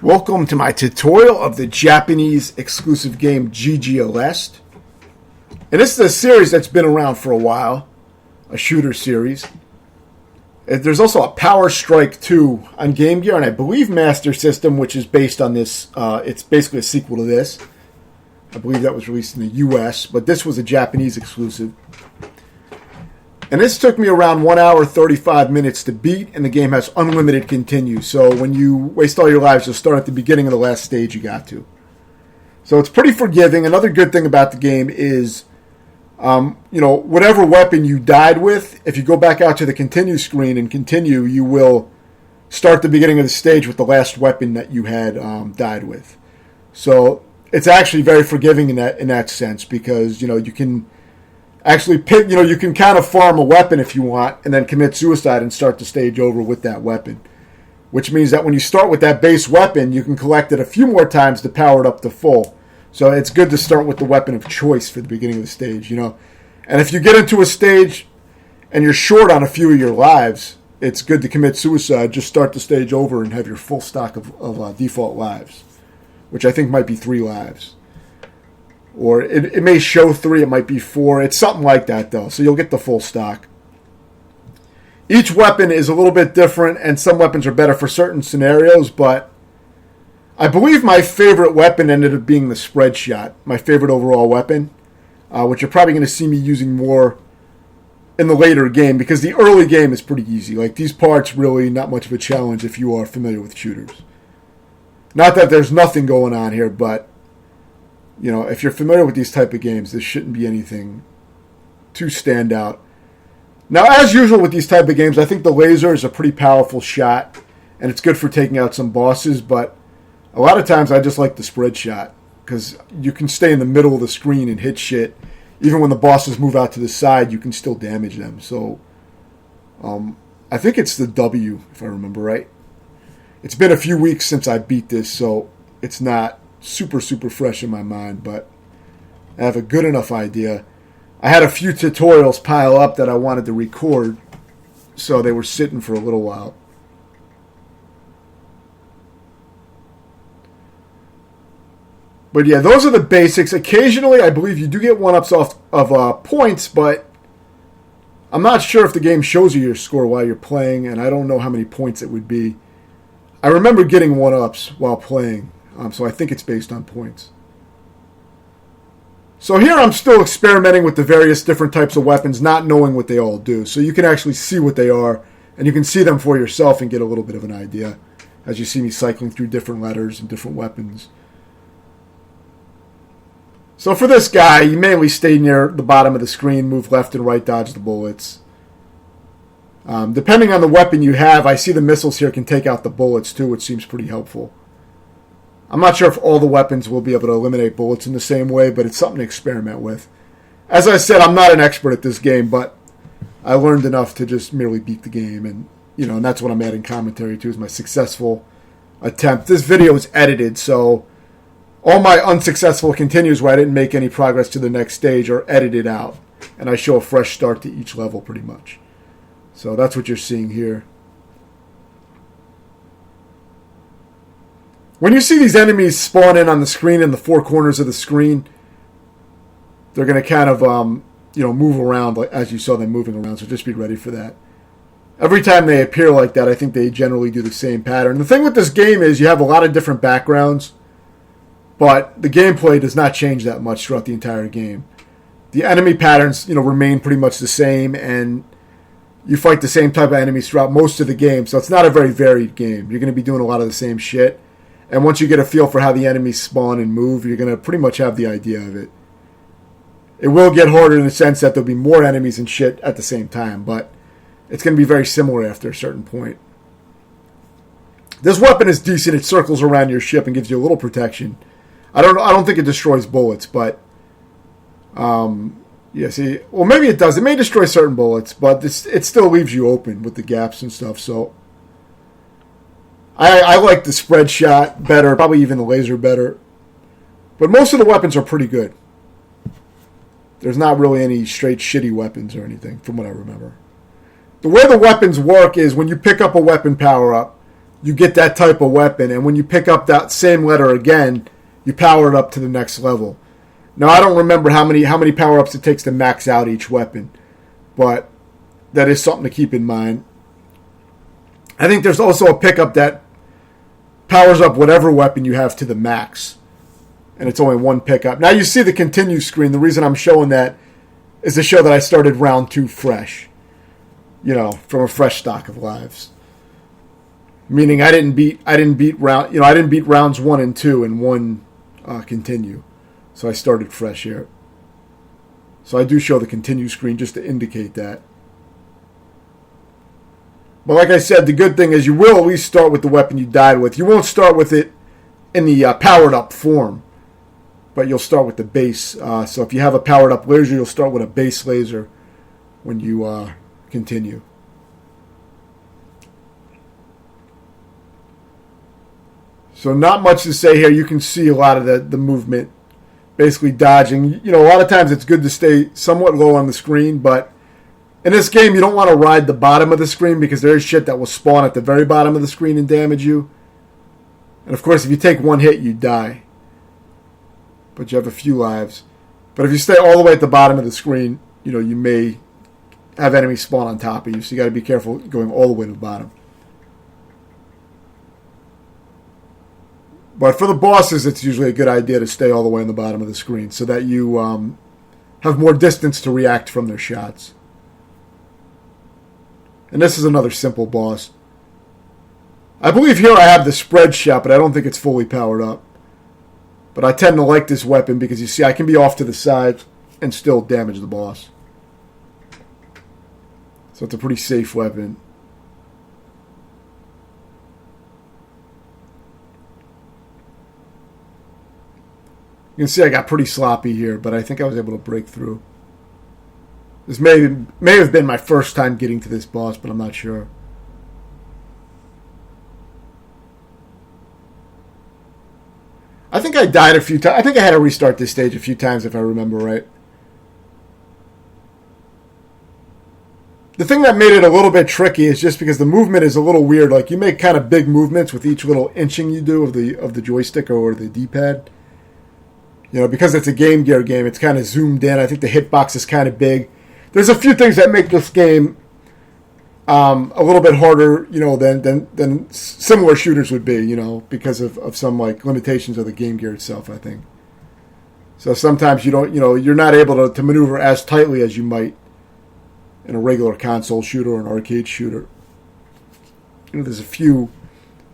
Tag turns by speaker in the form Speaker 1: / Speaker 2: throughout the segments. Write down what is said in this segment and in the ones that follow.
Speaker 1: Welcome to my tutorial of the Japanese exclusive game GG Aleste. And this is a series that's been around for a while, a shooter series. There's also a Power Strike 2 on Game Gear, and I believe Master System, which is based on this. It's basically a sequel to this. I believe that was released in the US, but this was a Japanese exclusive. And this took me around 1 hour, 35 minutes to beat, and the game has unlimited continue. So when you waste all your lives, you'll start at the beginning of the last stage you got to. So it's pretty forgiving. Another good thing about the game is, whatever weapon you died with, if you go back out to the continue screen and continue, you will start the beginning of the stage with the last weapon that you had died with. So it's actually very forgiving in that sense because, you can actually pick, you can kind of farm a weapon if you want and then commit suicide and start the stage over with that weapon. Which means that when you start with that base weapon, you can collect it a few more times to power it up to full. So it's good to start with the weapon of choice for the beginning of the stage, And if you get into a stage and you're short on a few of your lives, it's good to commit suicide. Just start the stage over and have your full stock of default lives, which I think might be 3 lives. Or it may show 3, it might be 4. It's something like that, though. So you'll get the full stock. Each weapon is a little bit different, and some weapons are better for certain scenarios, but I believe my favorite weapon ended up being the spread shot, my favorite overall weapon, which you're probably going to see me using more in the later game, because the early game is pretty easy. Like, these parts really not much of a challenge if you are familiar with shooters. Not that there's nothing going on here, but if you're familiar with these type of games, this shouldn't be anything too stand out. Now, as usual with these type of games, I think the laser is a pretty powerful shot, and it's good for taking out some bosses, but a lot of times I just like the spread shot, because you can stay in the middle of the screen and hit shit. Even when the bosses move out to the side, you can still damage them. So, I think it's the W, if I remember right. It's been a few weeks since I beat this, so it's not super fresh in my mind, but I have a good enough idea. I had a few tutorials pile up that I wanted to record, so they were sitting for a little while. But yeah, those are the basics. Occasionally, I believe you do get 1-ups off of points, but I'm not sure if the game shows you your score while you're playing, and I don't know how many points it would be. I remember getting 1-ups while playing. So I think it's based on points. So here I'm still experimenting with the various different types of weapons, not knowing what they all do. So you can actually see what they are, and you can see them for yourself and get a little bit of an idea as you see me cycling through different letters and different weapons. So for this guy, you mainly stay near the bottom of the screen, move left and right, dodge the bullets. Depending on the weapon you have, I see the missiles here can take out the bullets too, which seems pretty helpful. I'm not sure if all the weapons will be able to eliminate bullets in the same way, but it's something to experiment with. As I said, I'm not an expert at this game, but I learned enough to just merely beat the game, and and that's what I'm adding commentary to, is my successful attempt. This video is edited, so all my unsuccessful continues where I didn't make any progress to the next stage are edited out, and I show a fresh start to each level pretty much. So that's what you're seeing here. When you see these enemies spawn in on the screen in the 4 corners of the screen, they're going to kind of, move around as you saw them moving around, so just be ready for that. Every time they appear like that, I think they generally do the same pattern. The thing with this game is you have a lot of different backgrounds, but the gameplay does not change that much throughout the entire game. The enemy patterns, remain pretty much the same, and you fight the same type of enemies throughout most of the game, so it's not a very varied game. You're going to be doing a lot of the same shit. And once you get a feel for how the enemies spawn and move, you're going to pretty much have the idea of it. It will get harder in the sense that there'll be more enemies and shit at the same time, but it's going to be very similar after a certain point. This weapon is decent. It circles around your ship and gives you a little protection. I don't think it destroys bullets, but maybe it does. It may destroy certain bullets, but it still leaves you open with the gaps and stuff, so I like the spread shot better, probably even the laser better. But most of the weapons are pretty good. There's not really any straight shitty weapons or anything, from what I remember. The way the weapons work is when you pick up a weapon power-up, you get that type of weapon. And when you pick up that same letter again, you power it up to the next level. Now, I don't remember how many power-ups it takes to max out each weapon, but that is something to keep in mind. I think there's also a pickup that powers up whatever weapon you have to the max, and it's only one pickup. Now, you see the continue screen. The reason I'm showing that is to show that I started round 2 fresh, from a fresh stock of lives. Meaning I didn't beat rounds 1 and 2 in one continue. So I started fresh here. So I do show the continue screen just to indicate that. But like I said, the good thing is you will at least start with the weapon you died with. You won't start with it in the powered up form, but you'll start with the base. So if you have a powered up laser, you'll start with a base laser when you continue. So not much to say here. You can see a lot of the movement. Basically dodging. A lot of times it's good to stay somewhat low on the screen, but in this game you don't want to ride the bottom of the screen because there is shit that will spawn at the very bottom of the screen and damage you. And of course, if you take one hit, you die. But you have a few lives. But if you stay all the way at the bottom of the screen, you may have enemies spawn on top of you, so you got to be careful going all the way to the bottom. But for the bosses, it's usually a good idea to stay all the way on the bottom of the screen so that you have more distance to react from their shots. And this is another simple boss. I believe here I have the spread shot, but I don't think it's fully powered up. But I tend to like this weapon because you see I can be off to the side and still damage the boss. So it's a pretty safe weapon. You can see I got pretty sloppy here, but I think I was able to break through. This may have been my first time getting to this boss, but I'm not sure. I think I died a few times. I think I had to restart this stage a few times if I remember right. The thing that made it a little bit tricky is just because the movement is a little weird. Like you make kind of big movements with each little inching you do of the joystick or the D-pad. Because it's a Game Gear game, it's kind of zoomed in. I think the hitbox is kind of big. There's a few things that make this game a little bit harder, than similar shooters would be, because of some limitations of the Game Gear itself, I think. So sometimes you're not able to maneuver as tightly as you might in a regular console shooter or an arcade shooter. There's a few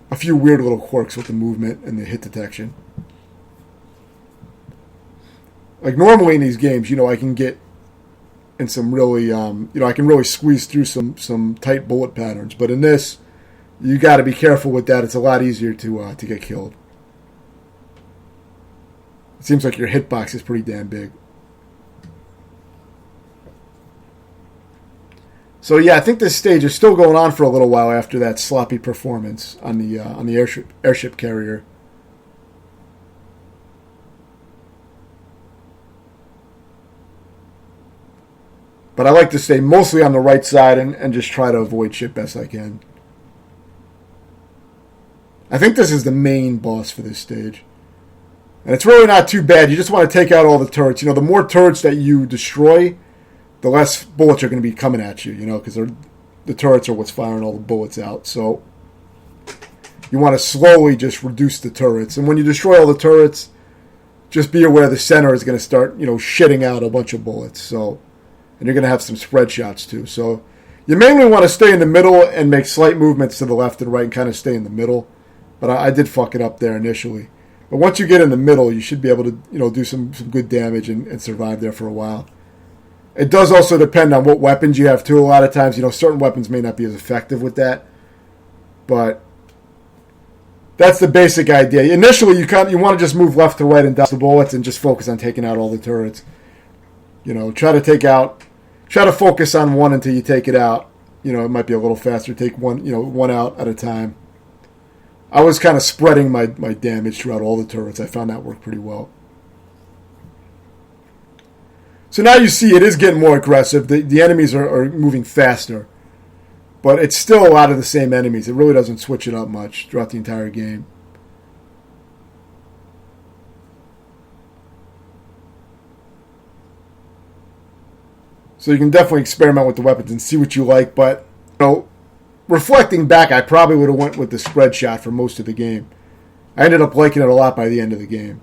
Speaker 1: weird little quirks with the movement and the hit detection. Like normally in these games, I can get in some really, I can really squeeze through some tight bullet patterns. But in this, you got to be careful with that. It's a lot easier to get killed. It seems like your hitbox is pretty damn big. So yeah, I think this stage is still going on for a little while after that sloppy performance on the airship carrier. But I like to stay mostly on the right side and just try to avoid shit best I can. I think this is the main boss for this stage. And it's really not too bad. You just want to take out all the turrets. The more turrets that you destroy, the less bullets are going to be coming at you, because the turrets are what's firing all the bullets out. So you want to slowly just reduce the turrets. And when you destroy all the turrets, just be aware the center is going to start, shitting out a bunch of bullets. And you're going to have some spread shots too. So you mainly want to stay in the middle and make slight movements to the left and right and kind of stay in the middle. But I did fuck it up there initially. But once you get in the middle, you should be able to do some good damage and survive there for a while. It does also depend on what weapons you have too. A lot of times, certain weapons may not be as effective with that. But that's the basic idea. Initially, you want to just move left to right and dodge the bullets and just focus on taking out all the turrets. Try to focus on one until you take it out. It might be a little faster. Take one out at a time. I was kind of spreading my damage throughout all the turrets. I found that worked pretty well. So now you see it is getting more aggressive. The enemies are moving faster. But it's still a lot of the same enemies. It really doesn't switch it up much throughout the entire game. So you can definitely experiment with the weapons and see what you like. But, reflecting back, I probably would have went with the spread shot for most of the game. I ended up liking it a lot by the end of the game.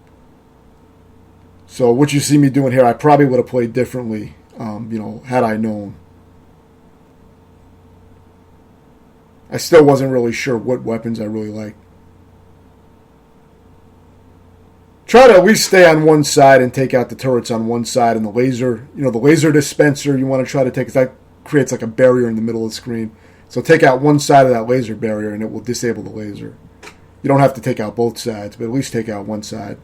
Speaker 1: So what you see me doing here, I probably would have played differently, had I known. I still wasn't really sure what weapons I really liked. Try to at least stay on one side and take out the turrets on one side, and the laser dispenser you want to try to take, because that creates like a barrier in the middle of the screen. So take out one side of that laser barrier and it will disable the laser. You don't have to take out both sides, but at least take out one side.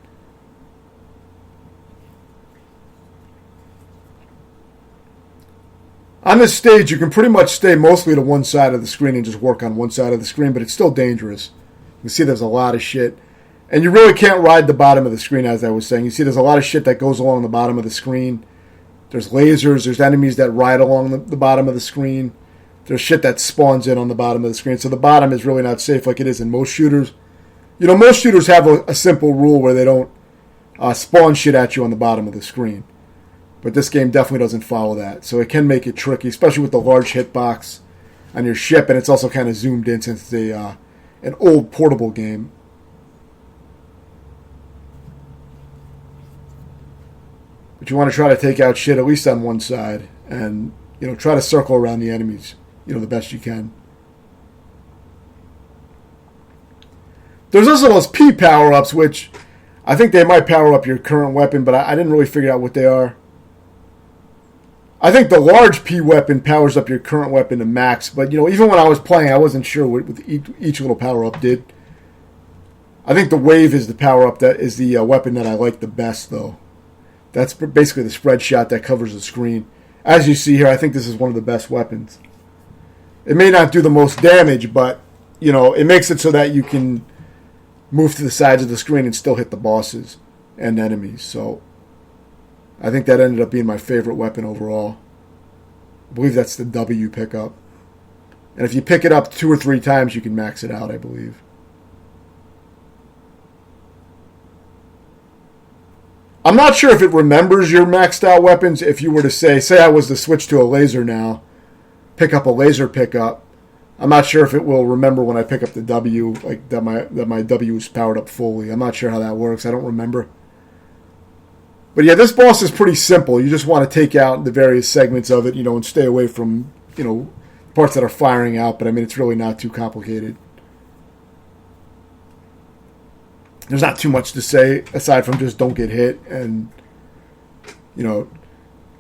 Speaker 1: On this stage, you can pretty much stay mostly to one side of the screen and just work on one side of the screen, but it's still dangerous. You can see there's a lot of shit. And you really can't ride the bottom of the screen, as I was saying. You see there's a lot of shit that goes along the bottom of the screen. There's lasers, there's enemies that ride along the bottom of the screen. There's shit that spawns in on the bottom of the screen. So the bottom is really not safe like it is in most shooters. Most shooters have a simple rule where they don't spawn shit at you on the bottom of the screen. But this game definitely doesn't follow that. So it can make it tricky, especially with the large hitbox on your ship. And it's also kind of zoomed in since it's an old portable game. But you want to try to take out shit at least on one side. And, try to circle around the enemies, the best you can. There's also those P power-ups, which I think they might power up your current weapon, but I didn't really figure out what they are. I think the large P weapon powers up your current weapon to max, but, even when I was playing, I wasn't sure what each little power-up did. I think the wave is the power-up that is the weapon that I like the best, though. That's basically the spread shot that covers the screen. As you see here, I think this is one of the best weapons. It may not do the most damage, but, it makes it so that you can move to the sides of the screen and still hit the bosses and enemies. So I think that ended up being my favorite weapon overall. I believe that's the W pickup. And if you pick it up 2 or 3 times, you can max it out, I believe. I'm not sure if it remembers your maxed out weapons. If you were to say I was to switch to a laser now, pick up a laser pickup, I'm not sure if it will remember when I pick up the W, like that my W is powered up fully. I'm not sure how that works. I don't remember. But yeah, this boss is pretty simple. You just want to take out the various segments of it, and stay away from, parts that are firing out. But it's really not too complicated. There's not too much to say aside from just don't get hit and,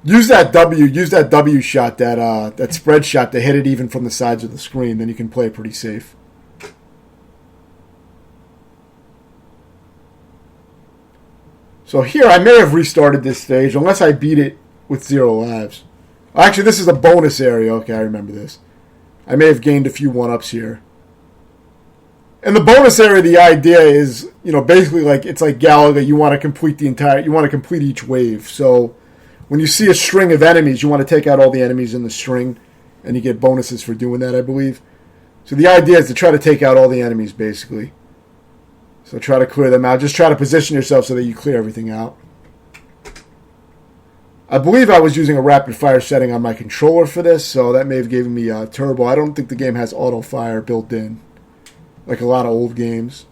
Speaker 1: use that W shot, that spread shot to hit it even from the sides of the screen. Then you can play pretty safe. So here, I may have restarted this stage unless I beat it with 0 lives. Actually, this is a bonus area. Okay, I remember this. I may have gained a few 1-ups here. In the bonus area, the idea is, basically it's like Galaga. You want to complete each wave. So when you see a string of enemies, you want to take out all the enemies in the string, and you get bonuses for doing that, I believe. So the idea is to try to take out all the enemies, basically. So try to clear them out. Just try to position yourself so that you clear everything out. I believe I was using a rapid fire setting on my controller for this, so that may have given me turbo. I don't think the game has auto fire built in, like a lot of old games.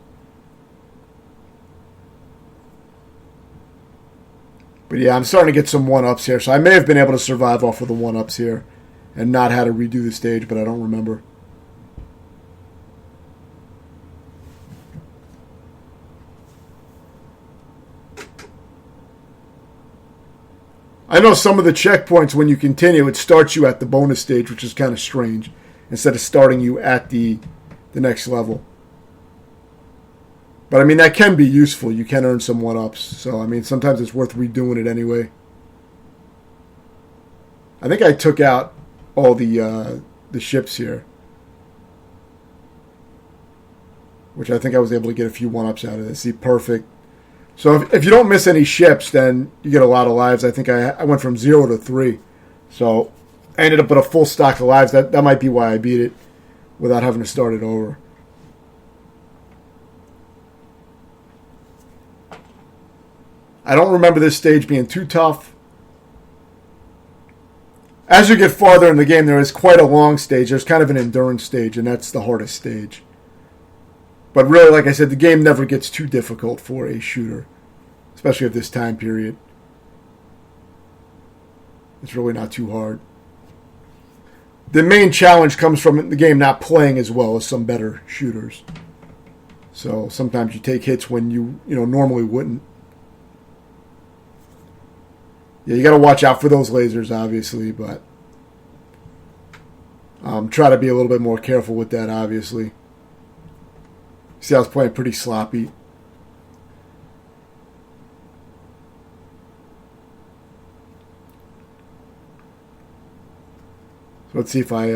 Speaker 1: But yeah, I'm starting to get some 1-ups here, so I may have been able to survive off of the 1-ups here and not had to redo the stage, but I don't remember. I know some of the checkpoints, when you continue, it starts you at the bonus stage, which is kind of strange, instead of starting you at the next level. But, that can be useful. You can earn some 1-ups. So, sometimes it's worth redoing it anyway. I think I took out all the ships here, which I think I was able to get a few 1-ups out of this. See, perfect. So if you don't miss any ships, then you get a lot of lives. I think I went from 0 to 3. So I ended up with a full stock of lives. That might be why I beat it without having to start it over. I don't remember this stage being too tough. As you get farther in the game, there is quite a long stage. There's kind of an endurance stage, and that's the hardest stage. But really, like I said, the game never gets too difficult for a shooter, especially at this time period. It's really not too hard. The main challenge comes from the game not playing as well as some better shooters. So sometimes you take hits when you normally wouldn't. Yeah, you got to watch out for those lasers, obviously, but try to be a little bit more careful with that, obviously. See, I was playing pretty sloppy. So let's see if I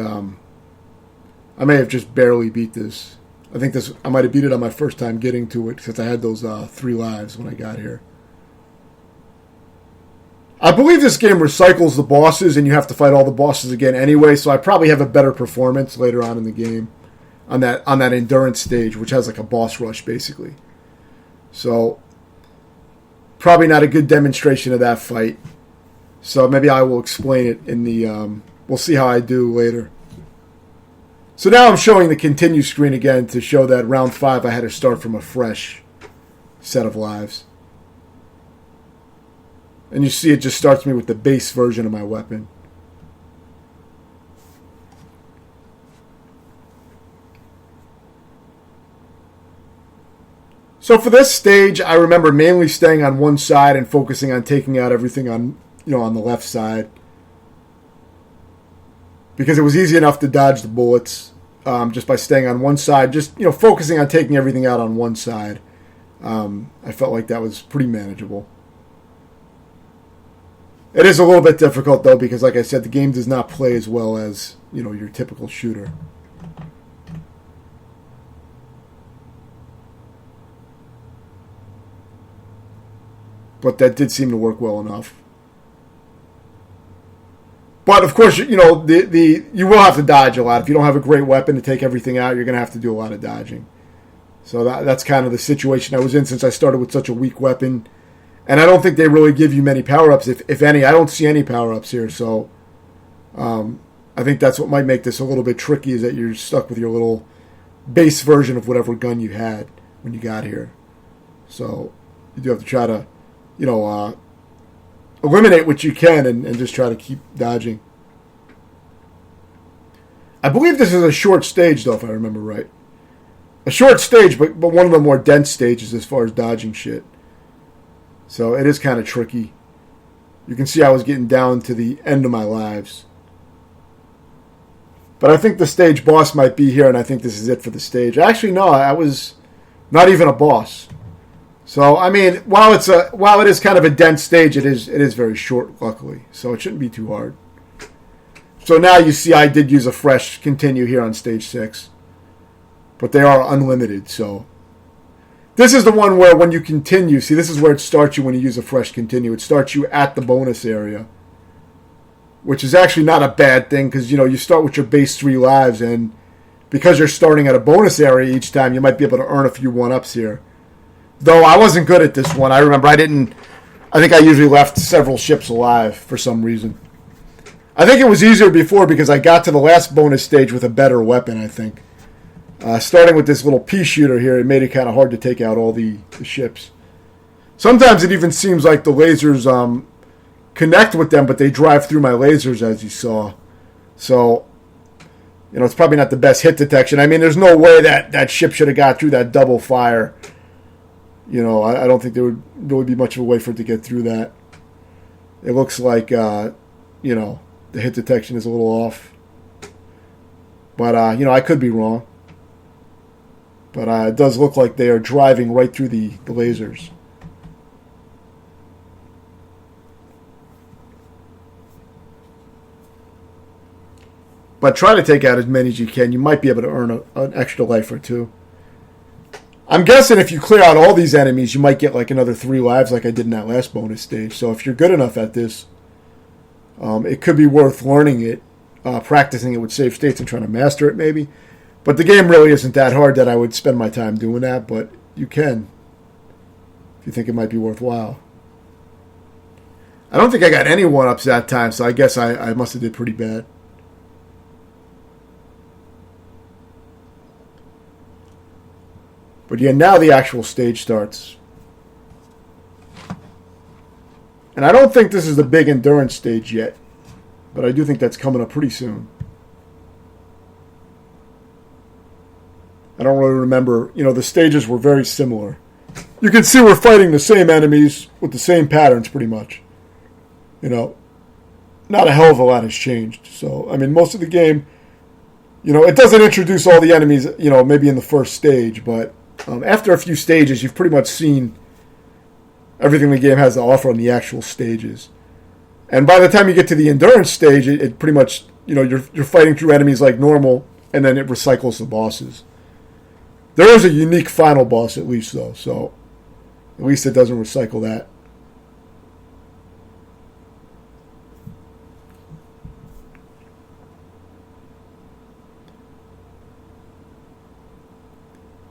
Speaker 1: may have just barely beat this. I think I might have beat it on my first time getting to it since I had those 3 lives when I got here. I believe this game recycles the bosses, and you have to fight all the bosses again anyway, so I probably have a better performance later on in the game on that endurance stage, which has like a boss rush, basically. So, probably not a good demonstration of that fight. So maybe I will explain it in the... we'll see how I do later. So now I'm showing the continue screen again to show that round 5 I had to start from a fresh set of lives. And you see it just starts me with the base version of my weapon. So for this stage, I remember mainly staying on one side and focusing on taking out everything on the left side. Because it was easy enough to dodge the bullets just by staying on one side. Just, focusing on taking everything out on one side. I felt like that was pretty manageable. It is a little bit difficult, though, because, like I said, the game does not play as well as, your typical shooter. But that did seem to work well enough. But, of course, you will have to dodge a lot. If you don't have a great weapon to take everything out, you're going to have to do a lot of dodging. So that's kind of the situation I was in since I started with such a weak weapon. And I don't think they really give you many power-ups, if any. I don't see any power-ups here, so I think that's what might make this a little bit tricky, is that you're stuck with your little base version of whatever gun you had when you got here. So you do have to try to, eliminate what you can and just try to keep dodging. I believe this is a short stage, though, if I remember right. A short stage, but one of the more dense stages as far as dodging shit. So it is kind of tricky. You can see I was getting down to the end of my lives. But I think the stage boss might be here, and I think this is it for the stage. Actually, no, I was not even a boss. So, I mean, while it is kind of a dense stage, it is very short, luckily. So it shouldn't be too hard. So now you see I did use a fresh continue here on stage 6. But they are unlimited, so... This is the one where when you continue, see, this is where it starts you when you use a fresh continue. It starts you at the bonus area, which is actually not a bad thing because, you start with your base 3 lives, and because you're starting at a bonus area each time, you might be able to earn a few 1-ups here. Though I wasn't good at this one. I remember I think I usually left several ships alive for some reason. I think it was easier before because I got to the last bonus stage with a better weapon, I think. Starting with this little pea shooter here, it made it kind of hard to take out all the ships. Sometimes it even seems like the lasers connect with them, but they drive through my lasers, as you saw. So, it's probably not the best hit detection. I mean, there's no way that ship should have got through that double fire. I don't think there would really be much of a way for it to get through that. It looks like, the hit detection is a little off. But, I could be wrong. But it does look like they are driving right through the lasers. But try to take out as many as you can. You might be able to earn an extra life or 2. I'm guessing if you clear out all these enemies, you might get like another 3 lives like I did in that last bonus stage. So if you're good enough at this, it could be worth learning it practicing it with save states and trying to master it maybe. But the game really isn't that hard that I would spend my time doing that, but you can if you think it might be worthwhile. I don't think I got any 1-ups that time, so I guess I must have did pretty bad. But yeah, now the actual stage starts. And I don't think this is the big endurance stage yet, but I do think that's coming up pretty soon. I don't really remember. The stages were very similar. You can see we're fighting the same enemies with the same patterns pretty much. Not a hell of a lot has changed. So, I mean, most of the game, it doesn't introduce all the enemies, maybe in the first stage, but after a few stages, you've pretty much seen everything the game has to offer on the actual stages. And by the time you get to the endurance stage, it pretty much, you're fighting through enemies like normal, and then it recycles the bosses. There is a unique final boss at least, though, so at least it doesn't recycle that.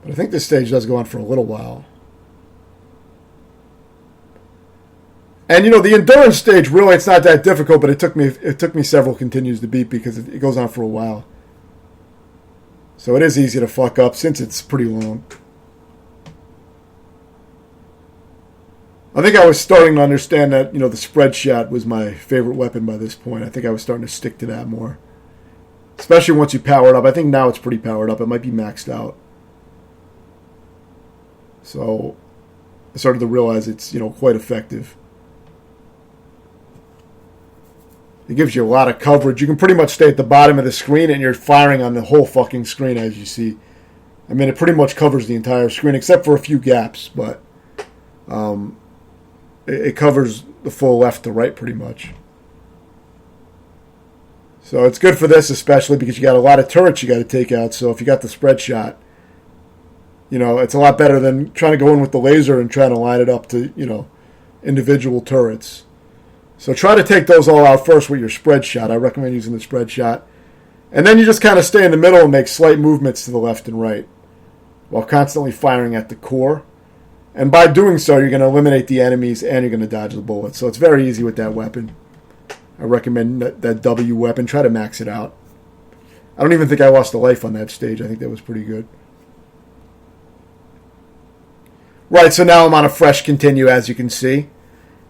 Speaker 1: But I think this stage does go on for a little while. And the endurance stage, really, it's not that difficult, but it took me several continues to beat because it goes on for a while. So it is easy to fuck up since it's pretty long. I think I was starting to understand that, the spread shot was my favorite weapon by this point. I think I was starting to stick to that more. Especially once you power it up. I think now it's pretty powered up. It might be maxed out. So I started to realize it's, quite effective. It gives you a lot of coverage. You can pretty much stay at the bottom of the screen and you're firing on the whole fucking screen, as you see. I mean, it pretty much covers the entire screen except for a few gaps, but it covers the full left to right pretty much. So it's good for this especially because you got a lot of turrets you got to take out. So if you got the spread shot, it's a lot better than trying to go in with the laser and trying to line it up to, individual turrets. So try to take those all out first with your spread shot. I recommend using the spread shot. And then you just kind of stay in the middle and make slight movements to the left and right while constantly firing at the core. And by doing so, you're going to eliminate the enemies and you're going to dodge the bullets. So it's very easy with that weapon. I recommend that W weapon. Try to max it out. I don't even think I lost a life on that stage. I think that was pretty good. Right, so now I'm on a fresh continue, as you can see.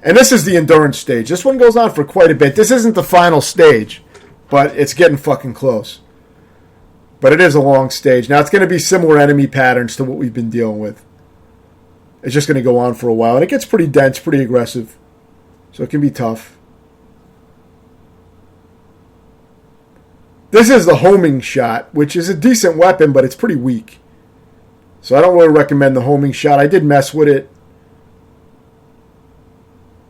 Speaker 1: And this is the endurance stage. This one goes on for quite a bit. This isn't the final stage, but it's getting fucking close. But it is a long stage. Now, it's going to be similar enemy patterns to what we've been dealing with. It's just going to go on for a while. And it gets pretty dense, pretty aggressive. So it can be tough. This is the homing shot, which is a decent weapon, but it's pretty weak. So I don't really recommend the homing shot. I did mess with it.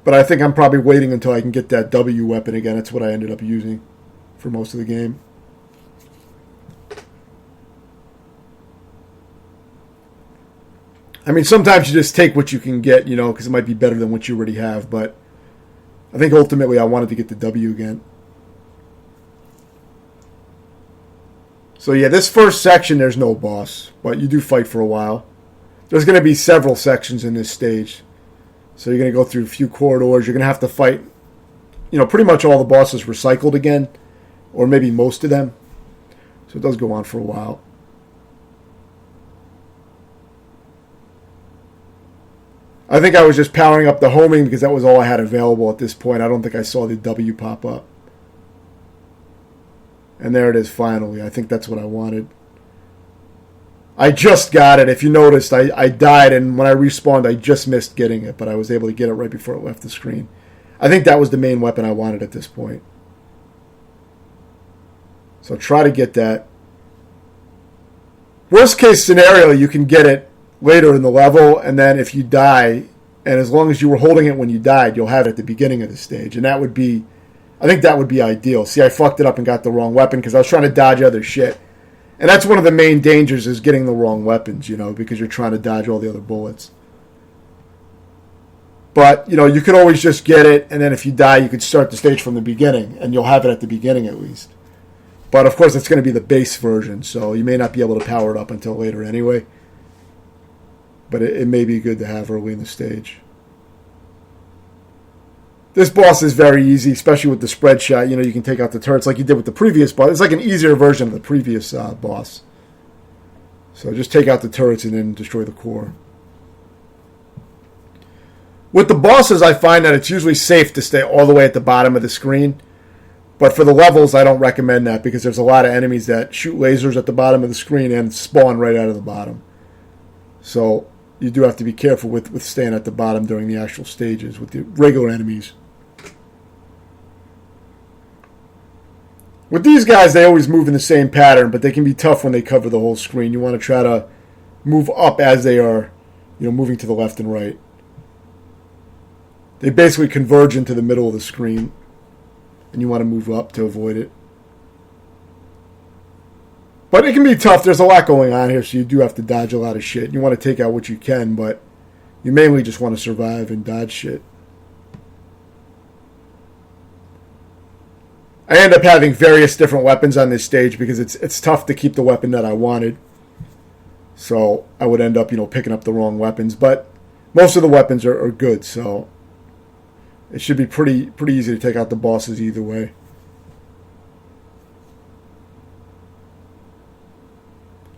Speaker 1: But I think I'm probably waiting until I can get that W weapon again. That's what I ended up using for most of the game. I mean, sometimes you just take what you can get, because it might be better than what you already have. But I think ultimately I wanted to get the W again. So yeah, this first section, there's no boss. But you do fight for a while. There's going to be several sections in this stage. So you're going to go through a few corridors. You're going to have to fight, pretty much all the bosses recycled again. Or maybe most of them. So it does go on for a while. I think I was just powering up the homing because that was all I had available at this point. I don't think I saw the W pop up. And there it is finally. I think that's what I wanted. I just got it. If you noticed, I died, and when I respawned, I just missed getting it, but I was able to get it right before it left the screen. I think that was the main weapon I wanted at this point. So try to get that. Worst case scenario, you can get it later in the level, and then if you die, and as long as you were holding it when you died, you'll have it at the beginning of the stage, and that would be, I think that would be ideal. See, I fucked it up and got the wrong weapon because I was trying to dodge other shit. And that's one of the main dangers is getting the wrong weapons, because you're trying to dodge all the other bullets. But, you could always just get it, and then if you die, you could start the stage from the beginning, and you'll have it at the beginning at least. But, of course, it's going to be the base version, so you may not be able to power it up until later anyway. But it may be good to have early in the stage. This boss is very easy, especially with the spread shot. You can take out the turrets like you did with the previous boss. It's like an easier version of the previous boss. So just take out the turrets and then destroy the core. With the bosses, I find that it's usually safe to stay all the way at the bottom of the screen. But for the levels, I don't recommend that because there's a lot of enemies that shoot lasers at the bottom of the screen and spawn right out of the bottom. So you do have to be careful with staying at the bottom during the actual stages with the regular enemies. With these guys, they always move in the same pattern, but they can be tough when they cover the whole screen. You want to try to move up as they are, moving to the left and right. They basically converge into the middle of the screen, and you want to move up to avoid it. But it can be tough. There's a lot going on here, so you do have to dodge a lot of shit. You want to take out what you can, but you mainly just want to survive and dodge shit. I end up having various different weapons on this stage because it's tough to keep the weapon that I wanted. So I would end up, picking up the wrong weapons. But most of the weapons are good, so it should be pretty easy to take out the bosses either way.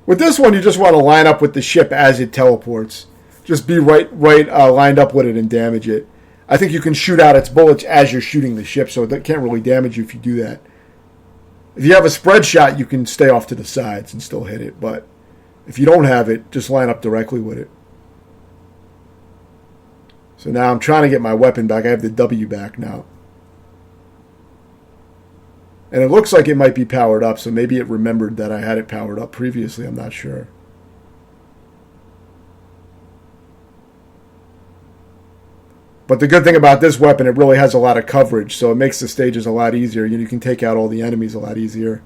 Speaker 1: With this one, you just want to line up with the ship as it teleports. Just be right lined up with it and damage it. I think you can shoot out its bullets as you're shooting the ship, so it can't really damage you if you do that. If you have a spread shot, you can stay off to the sides and still hit it, but if you don't have it, just line up directly with it. So now I'm trying to get my weapon back. I have the W back now. And it looks like it might be powered up, so maybe it remembered that I had it powered up previously. I'm not sure. But the good thing about this weapon, it really has a lot of coverage, so it makes the stages a lot easier. You can take out all the enemies a lot easier.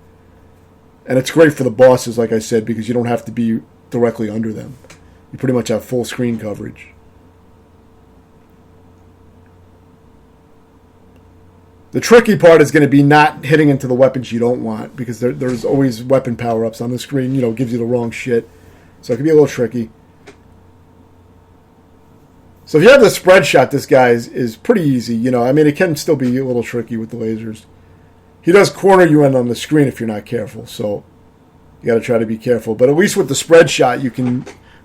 Speaker 1: And it's great for the bosses, like I said, because you don't have to be directly under them. You pretty much have full screen coverage. The tricky part is going to be not hitting into the weapons you don't want, because there's always weapon power-ups on the screen, gives you the wrong shit. So it can be a little tricky. So if you have the spread shot, this guy is pretty easy. It can still be a little tricky with the lasers. He does corner you in on the screen if you're not careful, so you got to try to be careful. But at least with the spread shot, you can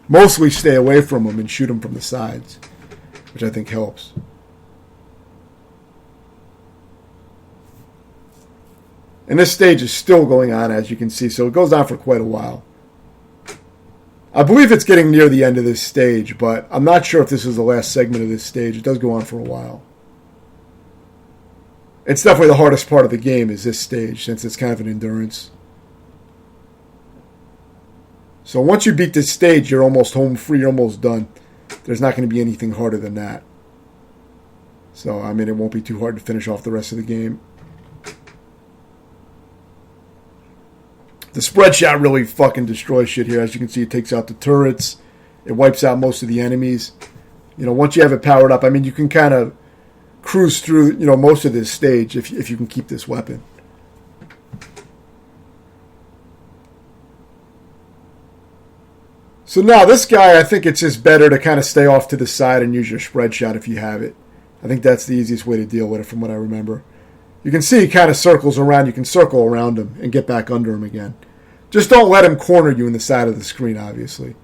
Speaker 1: mostly stay away from him and shoot him from the sides, which I think helps. And this stage is still going on, as you can see, so it goes on for quite a while. I believe it's getting near the end of this stage, but I'm not sure if this is the last segment of this stage. It does go on for a while. It's definitely the hardest part of the game is this stage, since it's kind of an endurance. So once you beat this stage, you're almost home free, you're almost done. There's not going to be anything harder than that. So, it won't be too hard to finish off the rest of the game. The spread shot really fucking destroys shit here. As you can see, it takes out the turrets. It wipes out most of the enemies. Once you have it powered up, you can kind of cruise through, most of this stage if you can keep this weapon. So now this guy, I think it's just better to kind of stay off to the side and use your spread shot if you have it. I think that's the easiest way to deal with it from what I remember. You can see he kind of circles around. You can circle around him and get back under him again. Just don't let him corner you in the side of the screen, obviously.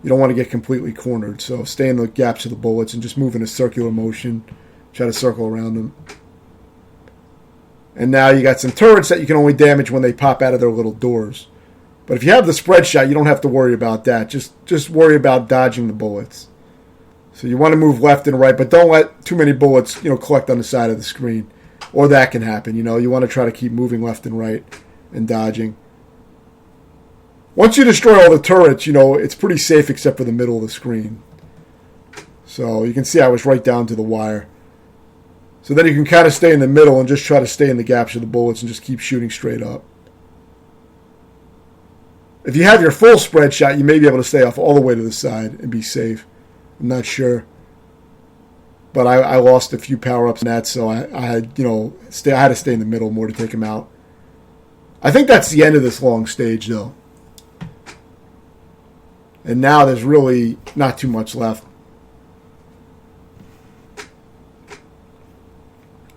Speaker 1: You don't want to get completely cornered. So stay in the gaps of the bullets and just move in a circular motion. Try to circle around them. And now you got some turrets that you can only damage when they pop out of their little doors. But if you have the spread shot, you don't have to worry about that. Just worry about dodging the bullets. So you want to move left and right, but don't let too many bullets, collect on the side of the screen. Or that can happen, You want to try to keep moving left and right and dodging. Once you destroy all the turrets, it's pretty safe except for the middle of the screen. So you can see I was right down to the wire. So then you can kind of stay in the middle and just try to stay in the gaps of the bullets and just keep shooting straight up. If you have your full spread shot, you may be able to stay off all the way to the side and be safe. I'm not sure. But I lost a few power-ups in that, so I had to stay in the middle more to take him out. I think that's the end of this long stage, though. And now there's really not too much left.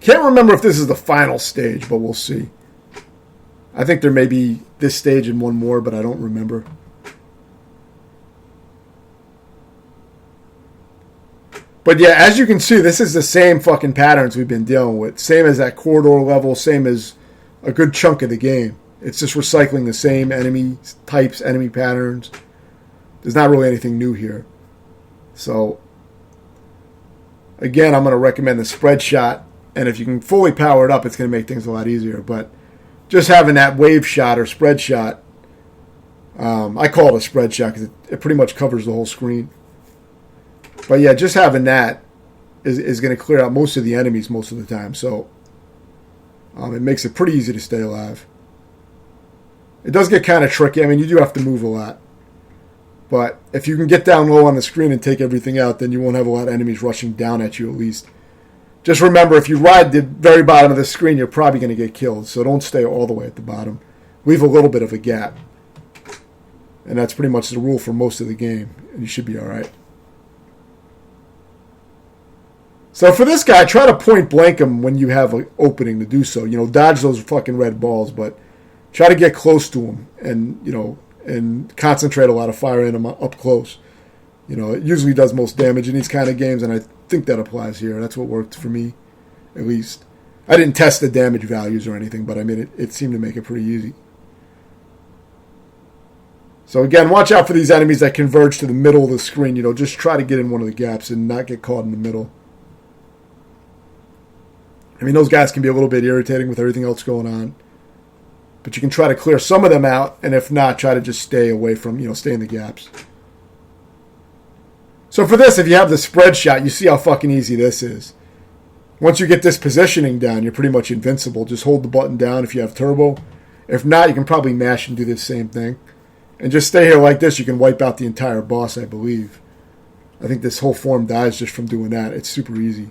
Speaker 1: Can't remember if this is the final stage, but we'll see. I think there may be this stage and one more, but I don't remember. But yeah, as you can see, this is the same fucking patterns we've been dealing with. Same as that corridor level, same as a good chunk of the game. It's just recycling the same enemy types, enemy patterns. There's not really anything new here. So, again, I'm going to recommend the spread shot. And if you can fully power it up, it's going to make things a lot easier. But just having that wave shot or spread shot, I call it a spread shot because it pretty much covers the whole screen. But yeah, just having that is going to clear out most of the enemies most of the time. So it makes it pretty easy to stay alive. It does get kind of tricky. I mean, you do have to move a lot. But if you can get down low on the screen and take everything out, then you won't have a lot of enemies rushing down at you at least. Just remember, if you ride the very bottom of the screen, you're probably going to get killed. So don't stay all the way at the bottom. Leave a little bit of a gap. And that's pretty much the rule for most of the game. And you should be all right. So for this guy, try to point blank him when you have an opening to do so. You know, dodge those fucking red balls, but try to get close to him and, you know, and concentrate a lot of fire in him up close. You know, it usually does most damage in these kind of games, and I think that applies here. That's what worked for me, at least. I didn't test the damage values or anything, but I mean, it seemed to make it pretty easy. So again, watch out for these enemies that converge to the middle of the screen. You know, just try to get in one of the gaps and not get caught in the middle. I mean, those guys can be a little bit irritating with everything else going on. But you can try to clear some of them out, and if not, try to just stay away from, you know, stay in the gaps. So for this, if you have the spread shot, you see how fucking easy this is. Once you get this positioning down, you're pretty much invincible. Just hold the button down if you have turbo. If not, you can probably mash and do the same thing. And just stay here like this, you can wipe out the entire boss, I believe. I think this whole form dies just from doing that. It's super easy.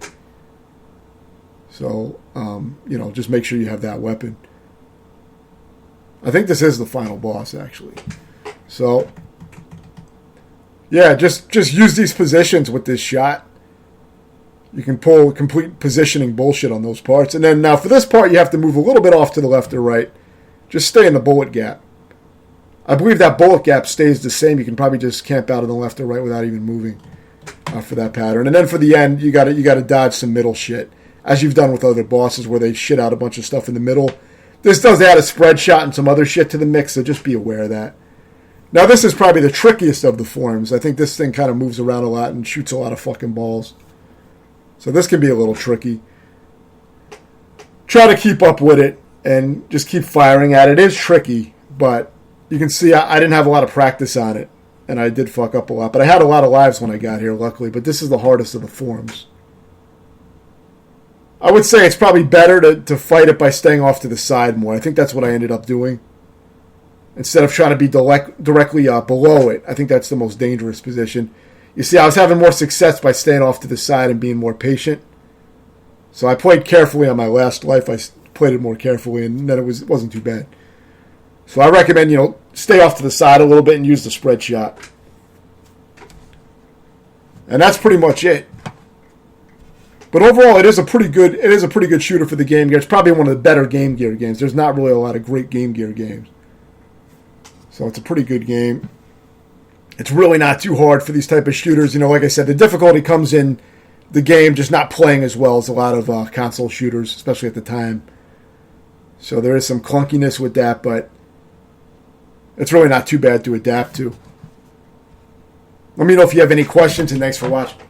Speaker 1: So, you know, just make sure you have that weapon. I think this is the final boss, actually. So, yeah, just use these positions with this shot. You can pull complete positioning bullshit on those parts. And then now for this part, you have to move a little bit off to the left or right. Just stay in the bullet gap. I believe that bullet gap stays the same. You can probably just camp out on the left or right without even moving for that pattern. And then for the end, you got to dodge some middle shit, as you've done with other bosses where they shit out a bunch of stuff in the middle. This does add a spread shot and some other shit to the mix, so just be aware of that. Now, this is probably the trickiest of the forms. I think this thing kind of moves around a lot and shoots a lot of fucking balls. So this can be a little tricky. Try to keep up with it and just keep firing at it. It is tricky, but you can see I didn't have a lot of practice on it, and I did fuck up a lot. But I had a lot of lives when I got here, luckily. But this is the hardest of the forms. I would say it's probably better to fight it by staying off to the side more. I think that's what I ended up doing. Instead of trying to be directly below it. I think that's the most dangerous position. You see, I was having more success by staying off to the side and being more patient. So I played carefully on my last life. I played it more carefully, and then it wasn't too bad. So I recommend, you know, stay off to the side a little bit and use the spread shot. And that's pretty much it. But overall, it is a pretty good shooter for the Game Gear. It's probably one of the better Game Gear games. There's not really a lot of great Game Gear games. So it's a pretty good game. It's really not too hard for these type of shooters. You know, like I said, the difficulty comes in the game just not playing as well as a lot of console shooters, especially at the time. So there is some clunkiness with that, but it's really not too bad to adapt to. Let me know if you have any questions, and thanks for watching.